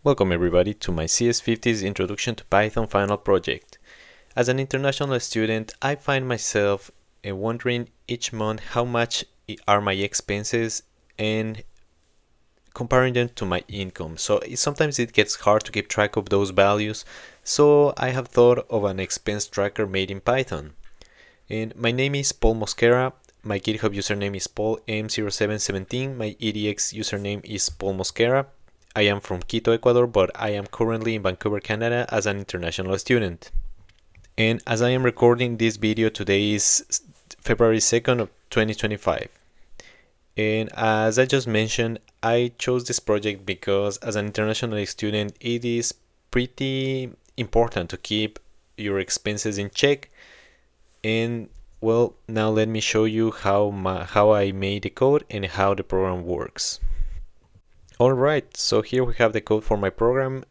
Welcome everybody to my CS50's Introduction to Python final project. As an international student, I find myself wondering each month how much are my expenses and comparing them to my income. So sometimes it gets hard to keep track of those values, so I have thought of an expense tracker made in Python. And my name is Paul Mosquera. My GitHub username is paulm0717. My EDX username is Paul Mosquera. I am from Quito, Ecuador, but I am currently in Vancouver, Canada as an international student. And as I am recording this video, today is February 2nd of 2025. And as I just mentioned, I chose this project because as an international student, it is pretty important to keep your expenses in check. And well, now let me show you how I made the code and how the program works. Alright, so here we have the code for my program.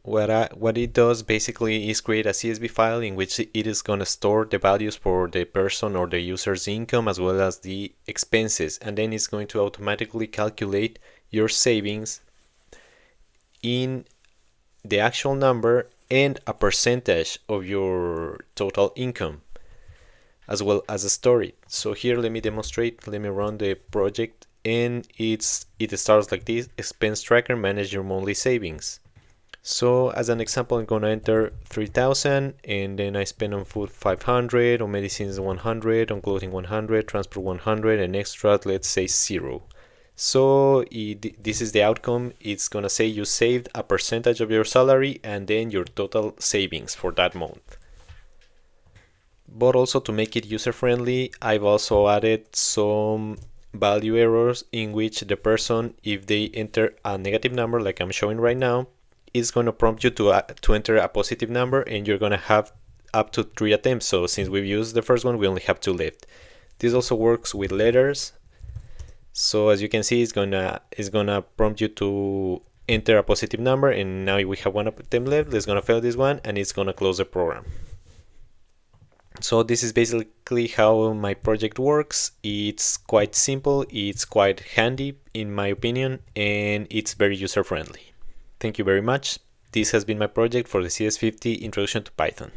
What it does basically is create a CSV file in which it is going to store the values for the person or the user's income as well as the expenses, and then it's going to automatically calculate your savings in the actual number and a percentage of your total income as well as a story. So here let me demonstrate, let me run the project, and it starts like this: expense tracker, manage your monthly savings. So as an example, I'm gonna enter 3,000, and then I spend on food 500, on medicines 100, on clothing 100, transport 100, and extra, let's say 0. So this is the outcome. It's gonna say you saved a percentage of your salary and then your total savings for that month. But also, to make it user-friendly, I've also added some value errors in which the person, if they enter a negative number like I'm showing right now, is going to prompt you to enter a positive number, and you're going to have up to 3 attempts. So since we've used the first one, we only have 2 left. This also works with letters. So as you can see, it's gonna prompt you to enter a positive number, and now we have 1 attempt left. It's gonna fail this one, and it's gonna close the program. So this is basically how my project works. It's quite simple, it's quite handy in my opinion, and it's very user friendly. Thank you very much. This has been my project for the CS50 Introduction to Python.